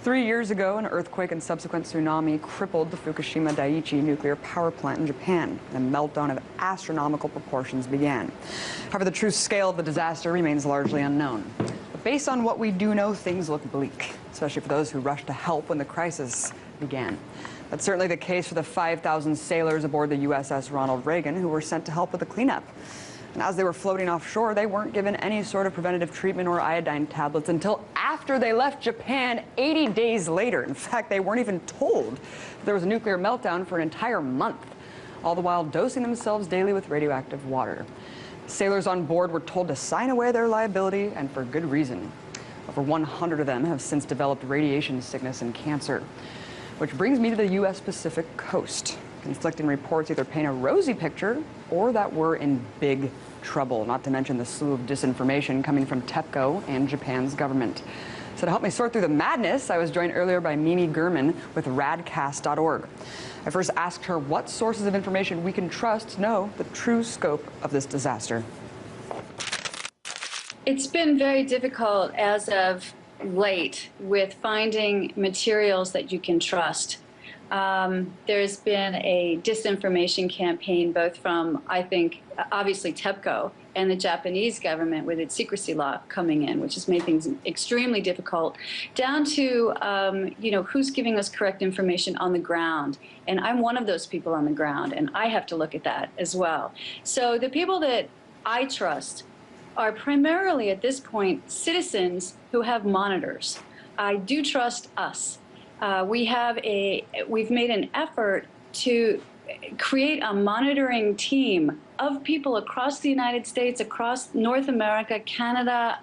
3 years ago, an earthquake and subsequent tsunami crippled the Fukushima Daiichi nuclear power plant in Japan, and a meltdown of astronomical proportions began. However, the true scale of the disaster remains largely unknown. But based on what we do know, things look bleak, especially for those who rushed to help when the crisis began. That's certainly the case for the 5,000 sailors aboard the USS Ronald Reagan who were sent to help with the cleanup. And as they were floating offshore, they weren't given any sort of preventative treatment or iodine tablets until after they left Japan 80 days later. In fact, they weren't even told there was a nuclear meltdown for an entire month, all the while dosing themselves daily with radioactive water. Sailors on board were told to sign away their liability, and for good reason. Over 100 of them have since developed radiation sickness and cancer. Which brings me to the U.S. Pacific coast. Conflicting reports either paint a rosy picture or that we're in big trouble, not to mention the slew of disinformation coming from TEPCO and Japan's government. So to help me sort through the madness, I was joined earlier by Mimi Gurman with radcast.org. I first asked her what sources of information we can trust to know the true scope of this disaster. It's been very difficult as of late with finding materials that you can trust. There's been a disinformation campaign both from, I think, obviously TEPCO and the Japanese government with its secrecy law coming in, which has made things extremely difficult, down to, who's giving us correct information on the ground. And I'm one of those people on the ground, and I have to look at that as well. So the people that I trust are primarily at this point citizens who have monitors. I do trust us. We've made an effort to create a monitoring team of people across the United States, across North America, Canada,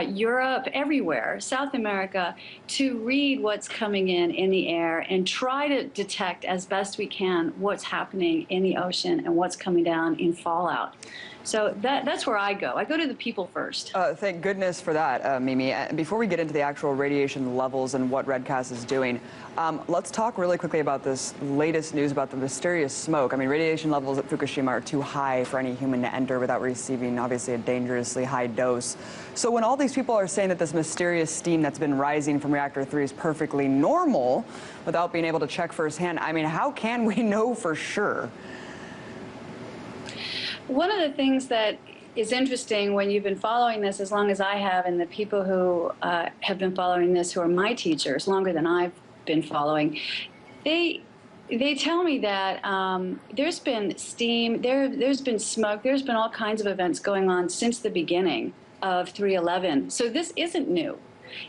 Europe, everywhere, South America, to read what's coming in the air and try to detect as best we can what's happening in the ocean and what's coming down in fallout. So that's where I go. I go to the people first. Thank goodness for that, Mimi. Before we get into the actual radiation levels and what Redcast is doing, let's talk really quickly about this latest news about the mysterious smoke. I mean, radiation levels at Fukushima are too high for any human to enter without receiving, obviously, a dangerously high dose. So when all these people are saying that this mysterious steam that's been rising from reactor 3 is perfectly normal without being able to check firsthand, I mean, how can we know for sure? One of the things that is interesting when you've been following this as long as I have, and the people who have been following this who are my teachers longer than I've been following, they tell me that there's been steam, there's been smoke, there's been all kinds of events going on since the beginning of 3/11. So this isn't new.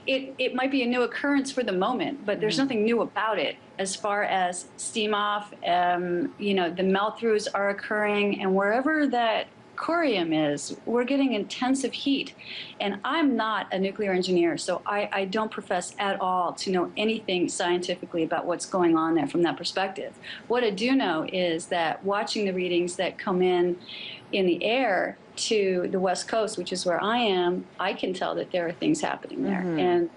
It might be a new occurrence for the moment, but there's nothing new about it as far as steam off. The melt-throughs are occurring, and wherever that corium is, we're getting intensive heat. And I'm not a nuclear engineer, so I don't profess at all to know anything scientifically about what's going on there from that perspective. What I do know is that watching the readings that come in the air to the West Coast, which is where I am, I can tell that there are things happening there. And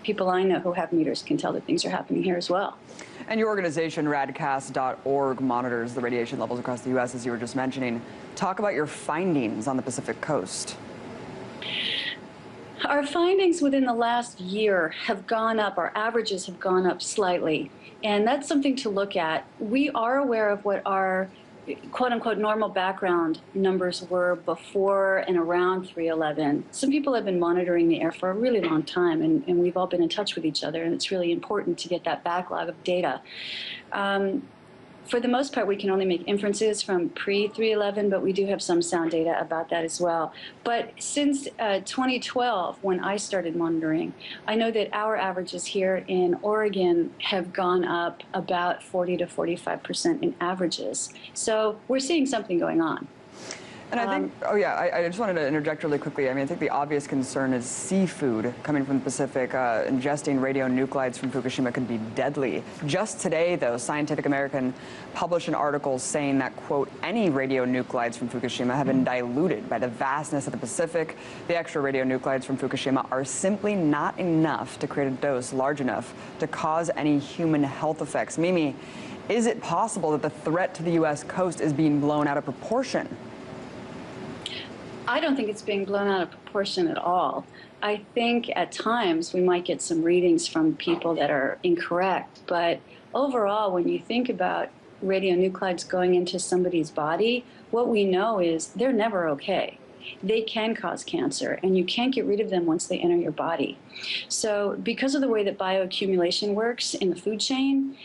people I know who have meters can tell that things are happening here as well. And your organization, radcast.org, monitors the radiation levels across the U.S., as you were just mentioning. Talk about your findings on the Pacific coast. Our findings within the last year have gone up. Our averages have gone up slightly. And that's something to look at. We are aware of what our quote-unquote normal background numbers were before and around 3/11. Some people have been monitoring the air for a really long time, and we've all been in touch with each other, and it's really important to get that backlog of data. For the most part, we can only make inferences from pre-3/11, but we do have some sound data about that as well. But since 2012, when I started monitoring, I know that our averages here in Oregon have gone up about 40 to 45% in averages. So we're seeing something going on. And I think, I just wanted to interject really quickly. I mean, I think the obvious concern is seafood coming from the Pacific. Ingesting radionuclides from Fukushima could be deadly. Just today, though, Scientific American published an article saying that, quote, any radionuclides from Fukushima have been diluted by the vastness of the Pacific. The extra radionuclides from Fukushima are simply not enough to create a dose large enough to cause any human health effects. Mimi, is it possible that the threat to the U.S. coast is being blown out of proportion? I don't think it's being blown out of proportion at all. I think at times we might get some readings from people that are incorrect, but overall, when you think about radionuclides going into somebody's body, what we know is they're never okay. They can cause cancer, and you can't get rid of them once they enter your body. So because of the way that bioaccumulation works in the food chain,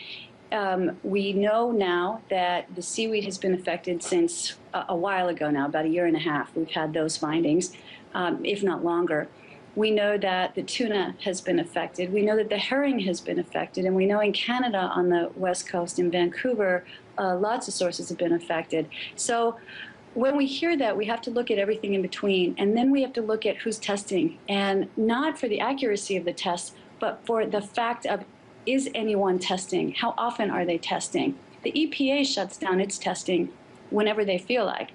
we know now that the seaweed has been affected since a while ago now, about a year and a half. We've had those findings, if not longer. We know that the tuna has been affected. We know that the herring has been affected. And we know in Canada on the West Coast, in Vancouver, lots of sources have been affected. So when we hear that, we have to look at everything in between. And then we have to look at who's testing. And not for the accuracy of the test, but for the fact of, is anyone testing? How often are they testing? The EPA shuts down its testing whenever they feel like.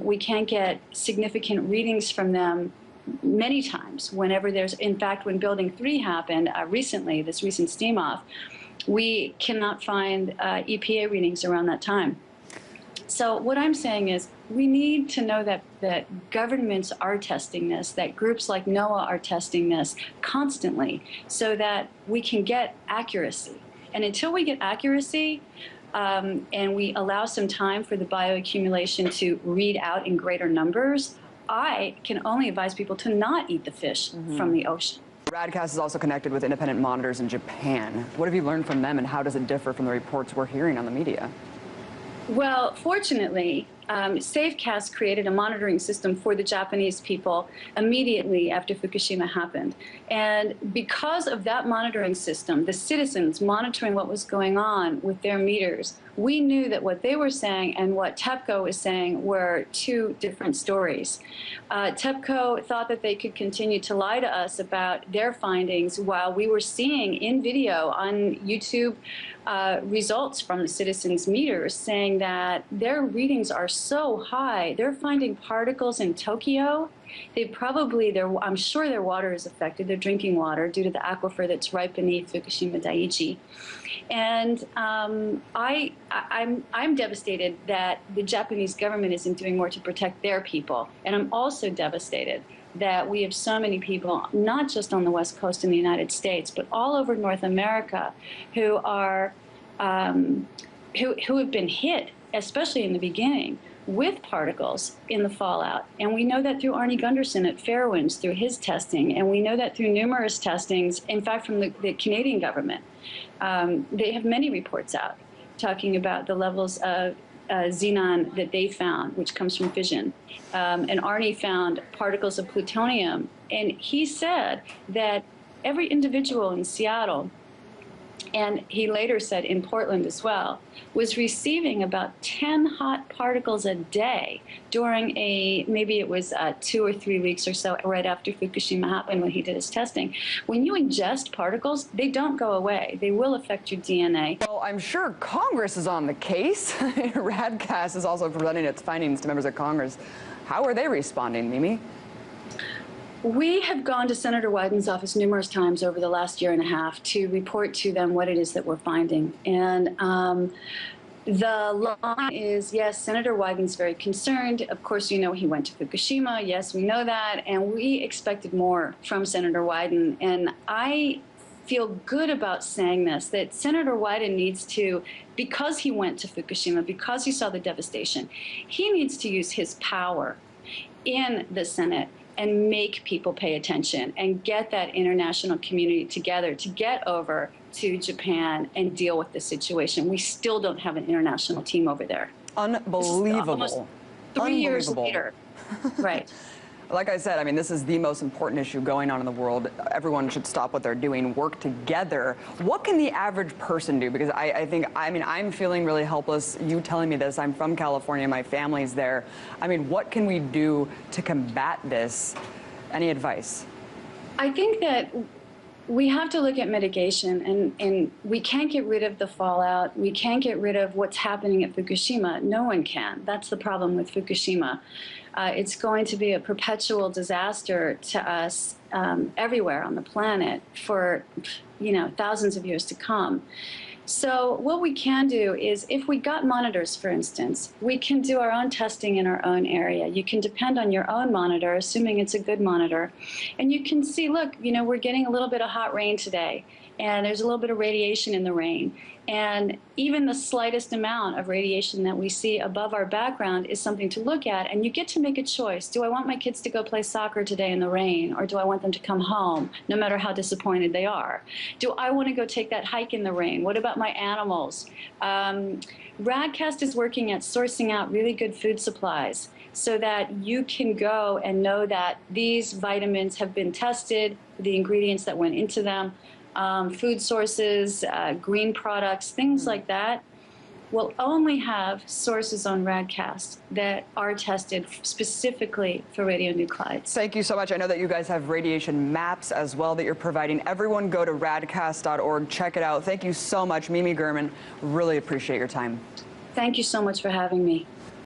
We can't get significant readings from them many times whenever there's, in fact, when Building 3 happened recently, this recent steam off, we cannot find EPA readings around that time. So what I'm saying is we need to know that governments are testing this, that groups like NOAA are testing this constantly so that we can get accuracy. And until we get accuracy and we allow some time for the bioaccumulation to read out in greater numbers, I can only advise people to not eat the fish from the ocean. Radcast is also connected with independent monitors in Japan. What have you learned from them, and how does it differ from the reports we're hearing on the media? Well, fortunately, Safecast created a monitoring system for the Japanese people immediately after Fukushima happened. And because of that monitoring system, the citizens monitoring what was going on with their meters, we knew that what they were saying and what TEPCO was saying were two different stories. TEPCO thought that they could continue to lie to us about their findings while we were seeing in video on YouTube results from the citizens' meters saying that their readings are so high. They're finding particles in Tokyo. I'm sure their water is affected, their drinking water, due to the aquifer that's right beneath Fukushima Daiichi. And I'm devastated that the Japanese government isn't doing more to protect their people. And I'm also devastated that we have so many people, not just on the West Coast in the United States, but all over North America, who are who have been hit, especially in the beginning, with particles in the fallout. And we know that through Arnie Gunderson at Fairwinds, through his testing, and we know that through numerous testings, in fact, from the Canadian government. They have many reports out talking about the levels of xenon that they found, which comes from fission. And Arnie found particles of plutonium. And he said that every individual in Seattle, and he later said in Portland as well, was receiving about 10 hot particles a day during maybe it was 2 or 3 weeks or so right after Fukushima happened when he did his testing. When you ingest particles, they don't go away. They will affect your DNA. Well, I'm sure Congress is on the case. Radcast is also presenting its findings to members of Congress. How are they responding, Mimi? We have gone to Senator Wyden's office numerous times over the last year and a half to report to them what it is that we're finding. And the line is, yes, Senator Wyden's very concerned. Of course, you know, he went to Fukushima. Yes, we know that. And we expected more from Senator Wyden. And I feel good about saying this, that Senator Wyden needs to, because he went to Fukushima, because he saw the devastation, he needs to use his power in the Senate and make people pay attention and get that international community together to get over to Japan and deal with the situation. We still don't have an international team over there. Unbelievable. Almost 3 years later. Right. Like I said, I mean, this is the most important issue going on in the world. Everyone should stop what they're doing, work together. What can the average person do? Because I think, I'm feeling really helpless. You telling me this, I'm from California, my family's there. I mean, what can we do to combat this? Any advice? I think that we have to look at mitigation, and we can't get rid of the fallout. We can't get rid of what's happening at Fukushima. No one can. That's the problem with Fukushima. It's going to be a perpetual disaster to us everywhere on the planet for, thousands of years to come. So what we can do is, if we got monitors, for instance, we can do our own testing in our own area. You can depend on your own monitor, assuming it's a good monitor, and you can see, look, we're getting a little bit of hot rain today, and there's a little bit of radiation in the rain. And even the slightest amount of radiation that we see above our background is something to look at, and you get to make a choice. Do I want my kids to go play soccer today in the rain, or do I want them to come home, no matter how disappointed they are? Do I want to go take that hike in the rain? What about my animals? RADcast is working at sourcing out really good food supplies so that you can go and know that these vitamins have been tested, the ingredients that went into them, food sources, green products, things like that, will only have sources on RADcast that are tested specifically for radionuclides. Thank you so much. I know that you guys have radiation maps as well that you're providing. Everyone go to radcast.org. Check it out. Thank you so much, Mimi Gurman. Really appreciate your time. Thank you so much for having me.